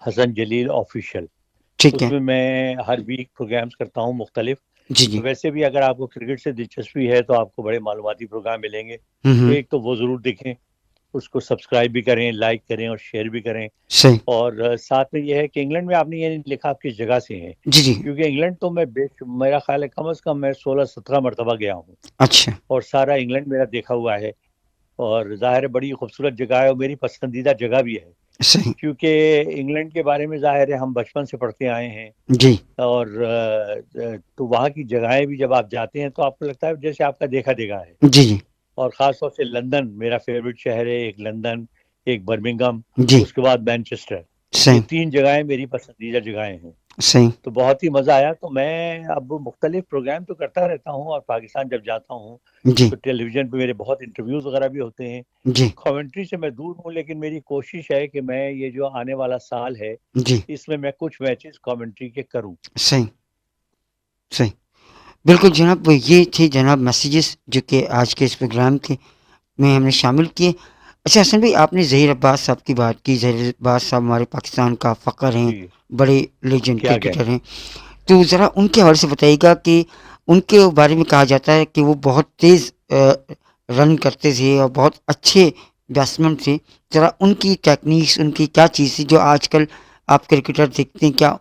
حسن جلیل official. ٹھیک اس ہے. میں میں ہر ویک پروگرامز کرتا ہوں مختلف. جی جی. ویسے بھی اگر آپ کو کرکٹ سے دلچسپی ہے تو آپ کو بڑے معلوماتی پروگرام ملیں گے. ہوں. ایک تو وہ ضرور دیکھیں، اس کو سبسکرائب بھی کریں، لائک کریں اور شیئر بھی کریں. صحیح. اور ساتھ میں یہ ہے کہ انگلینڈ میں آپ نے یہ نہیں لکھا آپ کس جگہ سے ہیں، جی جی. کیونکہ انگلینڈ تو میرا خیال ہے کم از کم میں 16-17 مرتبہ گیا ہوں، اچھا. اور سارا انگلینڈ میرا دیکھا ہوا ہے. اور ظاہر ہے بڑی خوبصورت جگہ ہے اور میری پسندیدہ جگہ بھی ہے، صحیح. کیونکہ انگلینڈ کے بارے میں ظاہر ہے ہم بچپن سے پڑھتے آئے ہیں. جی اور تو وہاں کی جگہیں بھی جب آپ جاتے ہیں تو آپ کو لگتا ہے جیسے آپ کا دیکھا دیکھا ہے. جی جی. اور خاص طور سے لندن میرا فیوریٹ شہر ہے. ایک لندن، ایک برمنگم، جی. اس کے بعد مینچسٹر. یہ صحیح 3 جگہیں میری پسندیدہ جگہیں ہیں. صحیح. تو بہت ہی مزہ آیا. تو میں اب مختلف پروگرام تو کرتا رہتا ہوں، اور پاکستان جب جاتا ہوں جی تو ٹیلی ویژن پہ میرے بہت انٹرویوز وغیرہ بھی ہوتے ہیں. جی کامنٹری سے میں دور ہوں، لیکن میری کوشش ہے کہ میں یہ جو آنے والا سال ہے جی. اس میں کچھ میچز کامنٹری کے کروں. صحیح صحیح. بالکل جناب، یہ تھے جناب میسیجز جو کہ آج کے اس پروگرام کے میں ہم نے شامل کیے. اچھا حسن بھائی، آپ نے ظہیر عباس صاحب کی بات کی. ظہیر عباس صاحب ہمارے پاکستان کا فخر ہیں، جی بڑے لیجنڈ کیا کرکٹر کہنے. ہیں. تو ذرا ان کے حوالے سے بتائیے گا کہ ان کے بارے میں کہا جاتا ہے کہ وہ بہت تیز رن کرتے تھے اور بہت اچھے بیٹسمین تھے. ذرا ان کی ٹیکنیکس، ان کی کیا چیز تھی جو آج کل آپ کرکٹر دیکھتے ہیں، کیا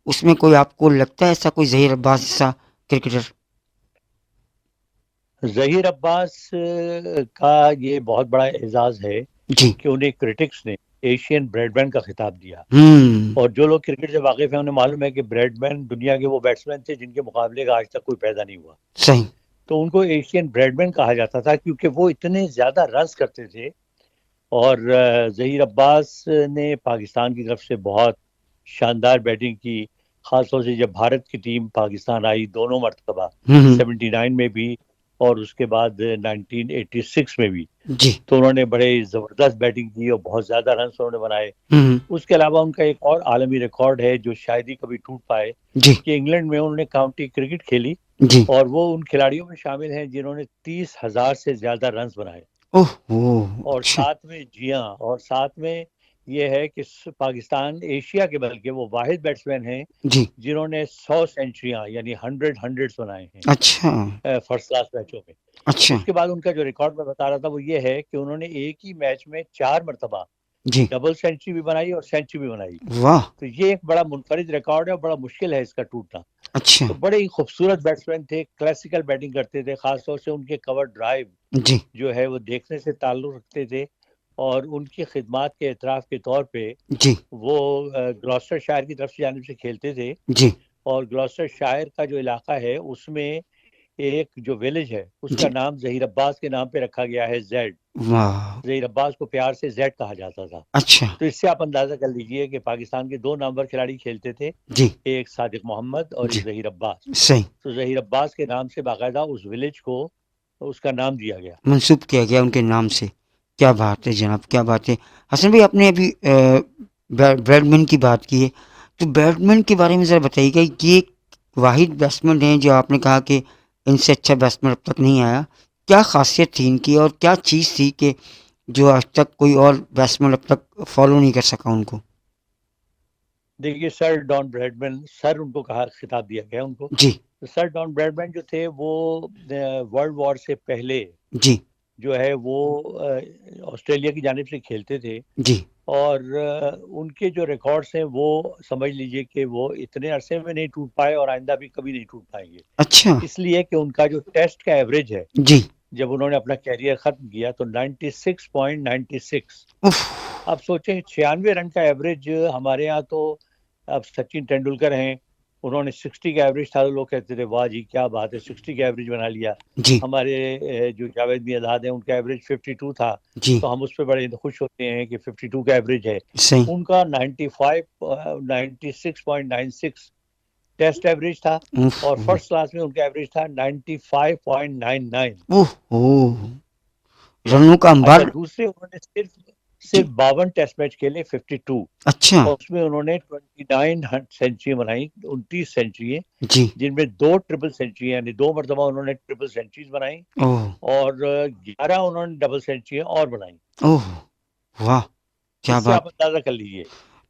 اس میں کوئی آپ کو لگتا ہے ایسا کوئی ظہیر عباس جیسا کرکٹر؟ ظہیر عباس کا یہ بہت بڑا اعزاز ہے جی. کہ انہیں کرٹکس نے ایشین بریڈ مین کا خطاب دیا. ہوں. اور جو لوگ کرکٹ سے واقف ہیں انہیں معلوم ہے کہ بریڈ مین دنیا کے وہ بیٹسمین تھے جن کے مقابلے کا آج تک کوئی پیدا نہیں ہوا. صحیح. تو ان کو ایشین بریڈ مین کہا جاتا تھا کیونکہ وہ اتنے زیادہ رنز کرتے تھے. اور ظہیر عباس نے پاکستان کی طرف سے بہت شاندار بیٹنگ کی، خاص طور سے جب بھارت کی ٹیم پاکستان آئی دونوں مرتبہ، ہوں. 79 میں بھی اور اس کے بعد 1986 میں بھی. جی. تو انہوں نے بڑے زبردست بیٹنگ کی اور بہت زیادہ رنس انہوں نے بنائے. ہوں. اس کے علاوہ ان کا ایک اور عالمی ریکارڈ ہے جو شاید ہی کبھی ٹوٹ پائے، جی کہ انگلینڈ میں انہوں نے کاؤنٹی کرکٹ کھیلی جی. اور وہ ان کھلاڑیوں میں شامل ہیں جنہوں نے 30,000 سے زیادہ رنز بنائے. اوہ اوہ. اور اچھا. ساتھ میں جی ہاں، اور ساتھ میں یہ ہے کہ پاکستان ایشیا کے بلکہ وہ واحد بیٹسمین ہیں جی. جنہوں نے 100 سینچریاں یعنی 100 بنائے ہیں اچھا. فرسٹ کلاس میچوں میں. اچھا. اس کے بعد ان کا جو ریکارڈ میں بتا رہا تھا وہ یہ ہے کہ انہوں نے ایک ہی میچ میں 4 مرتبہ جی. ڈبل سینچری بھی بنائی اور سینچری بھی بنائی. واہ. تو یہ ایک بڑا منفرد ریکارڈ ہے اور بڑا مشکل ہے اس کا ٹوٹنا. اچھا. تو بڑے ہی خوبصورت بیٹسمین تھے، کلاسیکل بیٹنگ کرتے تھے، خاص طور سے ان کے کور ڈرائیو جی. جو ہے وہ دیکھنے سے تعلق رکھتے تھے. اور ان کی خدمات کے اعتراف کے طور پہ جی. وہ گلوسٹر شائر کی طرف سے جانب سے کھیلتے تھے. جی. اور گلوسٹر شائر کا جو علاقہ ہے اس میں ایک جو ویلیج ہے اس کا جی. نام ظہیر عباس کے نام پہ رکھا گیا ہے، زیڈ. واہ. ظہیر عباس کو پیار سے زیڈ کہا جاتا تھا. اچھا. تو اس سے آپ اندازہ کر لیجئے کہ پاکستان کے 2 نامور کھلاڑی کھیلتے تھے، جی. ایک صادق محمد اور جی. ایک ظہیر عباس. صحیح. تو ظہیر عباس کے نام سے باقاعدہ اس ویلیج کو اس کا نام دیا گیا. منسوب کیا گیا ان کے نام سے. کیا بات ہے جناب، کیا بات ہے. حسن بھائی، آپ نے ابھی بیڈمن کی بات کی ہے، تو بیڈمن کے بارے میں ذرا بتائیے گا. یہ واحد بیٹسمین ہیں جو آپ نے کہا کہ ان سے اچھا بیٹسمین اب تک نہیں آیا. کیا خاصیت تھی ان کی اور کیا چیز تھی کہ جو آج تک کوئی اور بیٹسمین اب تک فالو نہیں کر سکا ان کو؟ دیکھیے سر ڈان بریڈمن، سر ان کو کہا خطاب دیا گیا ان کو. جی. سر ڈان بریڈمن جو تھے وہ ورلڈ وار سے پہلے جی. جو ہے وہ آسٹریلیا کی جانب سے کھیلتے تھے. جی. اور ان کے جو ریکارڈز ہیں وہ سمجھ لیجئے کہ وہ اتنے عرصے میں نہیں ٹوٹ پائے اور آئندہ بھی کبھی نہیں ٹوٹ پائیں گے. اچھا. اس لیے کہ ان کا جو ٹیسٹ کا ایوریج ہے جی. جب انہوں نے اپنا کیریئر ختم کیا تو 96.96. اف. اب سوچیں 96 رن کا ایوریج ہمارے ہاں تو اب سچن تینڈولکر ہیں، انہوں نے 60 کا ایوریج تھا تو لوگ کہتے تھے واہ جی کیا بات ہے 60 کا ایوریج بنا لیا. جی. ہمارے جو جاوید بھی آزاد ہیں ان کا ایوریج 52 تھا جی. تو ہم اس پہ بڑے خوش ہوتے ہیں کہ 52 کا ایوریج ہے. صحیح. ان کا 96.96 ٹیسٹ ایوریج تھا اف. اور فرسٹ کلاس میں ان کا ایوریج تھا 95.99. اوہ اوہ. رنوں کا اچھا انبار. دوسرے انہوں نے جی. صرف 52 ٹیسٹ میچ کھیلے 52، اچھا. اور اس میں انہوں نے 29 سینچری بنائی، 29 سینچری، جی. جن میں 2 ٹرپل سینچری یعنی 2 مرتبہ انہوں نے ٹرپل سینچریز بنائی اوہ. اور 11 انہوں نے ڈبل سینچری اور بنائی. اوہ. واہ. کیا اس سے بات. آپ اندازہ کر لیجئے.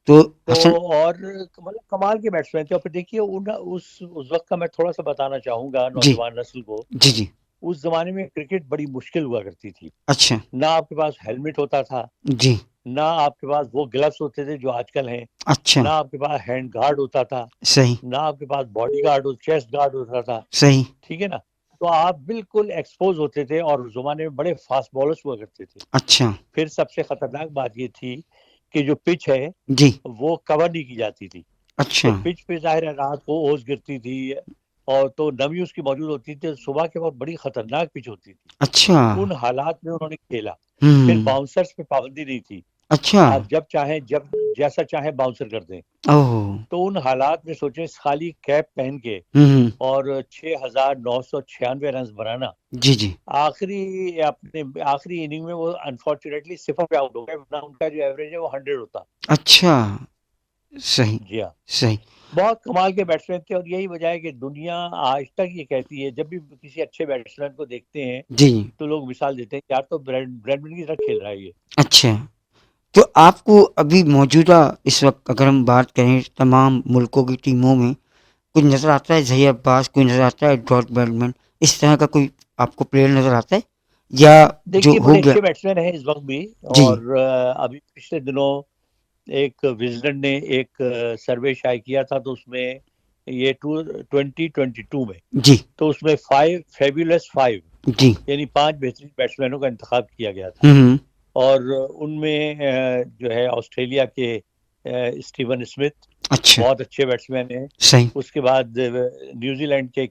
تو تو حسن اور مطلب کمال کے بیٹسمین تھے. اور پھر دیکھیے اس وقت کا میں تھوڑا سا بتانا چاہوں گا جی نوجوان نسل کو. جی جی اس زمانے میں کرکٹ بڑی مشکل ہوا کرتی تھی. اچھا نہ آپ کے پاس ہیلمٹ ہوتا تھا، جی نہ آپ کے پاس وہ گلفز ہوتے تھے جو آج کل ہیں، اچھا نہ آپ کے پاس ہینڈ گارڈ ہوتا تھا، صحیح نہ آپ کے پاس باڈی گارڈ چیسٹ گارڈ ہوتا تھا. صحیح ٹھیک ہے نا. تو آپ بالکل ایکسپوز ہوتے تھے، اور اس زمانے میں بڑے فاسٹ بالرز ہوا کرتے تھے. اچھا پھر سب سے خطرناک بات یہ تھی کہ جو پچ ہے جی وہ کور نہیں کی جاتی تھی. اچھا تو پچ پہ ظاہر ہے رات کو اوس گرتی تھی، اور تو نمی اس کی موجود ہوتی تھی. صبح کے وقت بڑی خطرناک پچ ہوتی تھی. اچھا ان حالات میں انہوں نے کھیلا. پھر ہوں باؤنسرز پہ پابندی نہیں تھی، اچھا آپ جب چاہیں جب جیسا چاہیں باؤنسر کر دیں. اوہ تو ان حالات میں سوچیں خالی کیپ پہن کے ہوں اور 6,996 رنز بنانا. جی جی آخری اننگ میں وہ انفارچونیٹلی صفر پہ آؤٹ ہو گئے، ورنہ ان کا جو ایوریج ہے وہ 100 ہوتا. اچھا صحیح جی ہاں. صحیح بہت کمال کے بیٹسمین تھے، اور یہی وجہ ہے کہ دنیا آج تک یہ کہتی ہے جب بھی کسی اچھے بیٹسمین کو دیکھتے ہیں جی جی تو لوگ مثال دیتے ہیں یار تو برینڈمن کی طرح کھیل رہا ہے یہ. اچھا تو آپ کو ابھی موجودہ اس وقت اگر ہم بات کریں تمام ملکوں کی ٹیموں میں کوئی نظر آتا ہے ظہیر عباس، کوئی نظر آتا ہے ڈراٹ بیڈمن، اس طرح کا کوئی آپ کو پلیئر نظر آتا ہے یا جو دیکھیے ہو بڑے گیا؟ اچھے بیٹسمین ہیں اس وقت بھی. جی اور ابھی پچھلے دنوں ایک وزڈن نے ایک سروے شائع کیا تھا، تو اس میں یہ 2022 میں جی تو اس میں 5 جی یعنی 5 بہترین بیٹسمینوں کا انتخاب کیا گیا تھا. ہوں اور ان میں جو ہے آسٹریلیا کے اسٹیون اسمتھ اچھا بہت اچھے بیٹسمین ہیں. صحیح اس کے بعد نیوزی لینڈ کے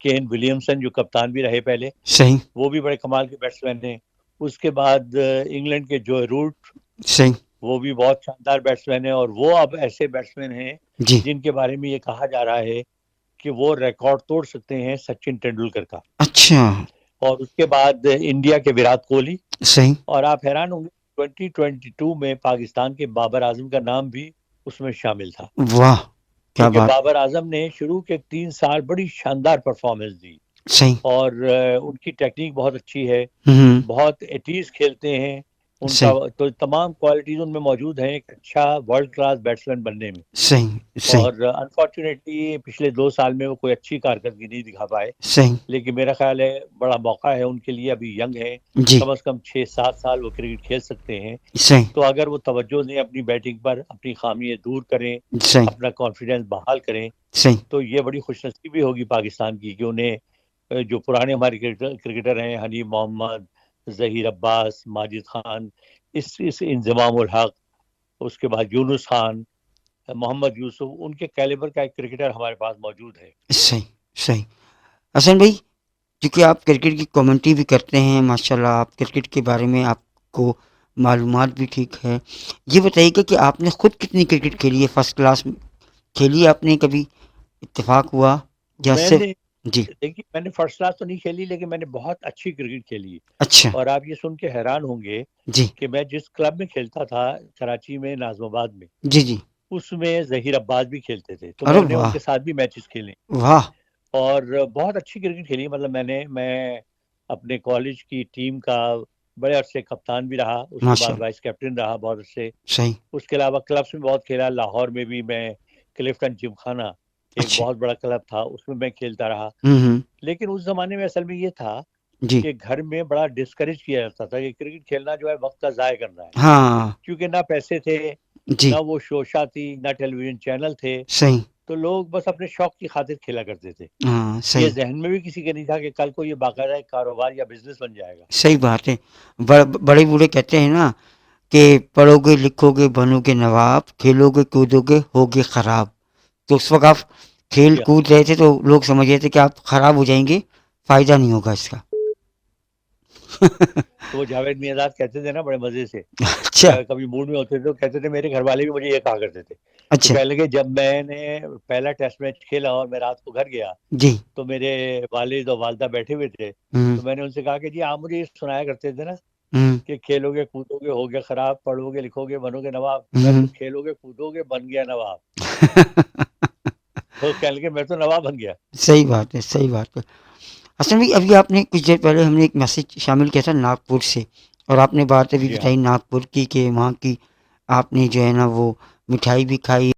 کین ولیمسن جو کپتان بھی رہے پہلے، صحیح وہ بھی بڑے کمال کے بیٹسمین ہیں. اس کے بعد انگلینڈ کے جو روٹ، صحیح وہ بھی بہت شاندار بیٹسمین ہیں. اور وہ اب ایسے بیٹسمین ہیں جی جن کے بارے میں یہ کہا جا رہا ہے کہ وہ ریکارڈ توڑ سکتے ہیں سچن ٹینڈولکر کا. اچھا اور اس کے بعد انڈیا کے وراٹ کوہلی. صحیح اور آپ حیران ہوں گے 2022 میں پاکستان کے بابر اعظم کا نام بھی اس میں شامل تھا، واہ کیا کیونکہ بات بابر اعظم نے شروع کے 3 سال بڑی شاندار پرفارمنس دی. صحیح اور ان کی ٹیکنیک بہت اچھی ہے، ہوں بہت ایٹیز کھیلتے ہیں. ان کا صحیح تو تمام کوالٹیز ان میں موجود ہیں ایک اچھا ورلڈ کلاس بیٹسمین بننے میں. صحیح صحیح اور انفارچونیٹلی پچھلے 2 سال میں وہ کوئی اچھی کارکردگی نہیں دکھا پائے. صحیح لیکن میرا خیال ہے بڑا موقع ہے ان کے لیے، ابھی ینگ ہیں، جی کم از کم 6-7 سال وہ کرکٹ کھیل سکتے ہیں. صحیح تو اگر وہ توجہ دیں اپنی بیٹنگ پر، اپنی خامیاں دور کریں، صحیح اپنا کانفیڈینس بحال کریں، صحیح تو یہ بڑی خوش نصیبی ہوگی پاکستان کی کہ انہیں جو پرانے ہمارے کرکٹر ہیں حنیف محمد، ظہیر عباس، ماجد خان، اس انضمام الحق، اس کے بعد یونس خان، محمد یوسف، ان کے کیلیبر کا ایک کرکٹر ہمارے پاس موجود ہے. صحیح صحیح حسن بھائی کیونکہ آپ کرکٹ کی کامنٹری بھی کرتے ہیں ماشاءاللہ، آپ کرکٹ کے بارے میں آپ کو معلومات بھی ٹھیک ہے. یہ بتائیے کہ آپ نے خود کتنی کرکٹ کھیلی ہے؟ فرسٹ کلاس کھیلی ہے آپ نے کبھی؟ اتفاق ہوا یا میں صرف؟ نے جی دیکھیے میں نے فرسٹ کلاس تو نہیں کھیلی، لیکن میں نے بہت اچھی کرکٹ کھیلی. اچھا اور آپ یہ سن کے حیران ہوں گے جی کہ میں جس کلب میں کھیلتا تھا کراچی میں ناظم آباد میں، جی جی اس میں ظہیر عباس بھی کھیلتے تھے، تو ارے میں نے ان واہ کے ساتھ بھی میچز کھیلے. واہ اور بہت اچھی کرکٹ کھیلی. مطلب میں اپنے کالج کی ٹیم کا بڑے عرصے کپتان بھی رہا، اس کے بعد ماشاء اللہ وائس کیپٹن رہا بہت عرصے. صحیح اس کے علاوہ کلبس میں بہت کھیلا. لاہور میں بھی میں کلفٹن جم خانہ ایک اچھا بہت بڑا کلب تھا، اس میں میں کھیلتا رہا. ہوں لیکن اس زمانے میں اصل میں یہ تھا جی کہ گھر میں بڑا ڈسکریج کیا جاتا تھا کہ کرکٹ کھیلنا جو ہے وقت کا ضائع کرنا ہے، ہاں کیونکہ نہ پیسے تھے، جی نہ وہ شوشا تھی، نہ ٹیلی ویژن چینل تھے. صحیح تو لوگ بس اپنے شوق کی خاطر کھیلا کرتے تھے. ہاں یہ صحیح ذہن میں بھی کسی کے نہیں تھا کہ کل کو یہ باقاعدہ ایک کاروبار یا بزنس بن جائے گا. صحیح بات ہے. بڑے بوڑھے کہتے ہیں نا کہ پڑھو گے لکھو گے بنو گے نواب، کھیلو گے کودو گے ہوگے خراب. تو اس وقت آپ کھیل جی ہاں. کود رہے تھے تو لوگ سمجھ رہے تھے کہ آپ خراب ہو جائیں گے، فائدہ نہیں ہوگا اس کا. تو وہ جاوید میاں کہتے تھے نا بڑے مزے سے، اچھا کبھی موڈ میں ہوتے تھے تو کہتے تھے، میرے گھر والے بھی مجھے یہ کہا کرتے تھے. تو اچھا کہنے لگے جب میں نے پہلا ٹیسٹ میچ کھیلا اور میں رات کو گھر گیا جی تو میرے والد اور والدہ بیٹھے ہوئے تھے. ہوں تو میں نے ان سے کہا کہ جی آپ مجھے یہ سنایا کرتے تھے نا ہوں کہ کھیلو گے کودو گے ہوگے خراب، پڑھو گے لکھو گے بنو گے نواب. میں ہوں تو کھیلو گے کودو گے بن گیا نواب. تو کہنے لگے میں تو نواب بن گیا. صحیح بات ہے صحیح بات ہے. اصل میں ابھی آپ نے کچھ دیر پہلے ہم نے ایک میسج شامل کیا تھا ناگپور سے، اور آپ نے بات ابھی جی ہاں. بتائی ناگپور کی کہ وہاں کی آپ نے جو ہے نا وہ مٹھائی بھی کھائی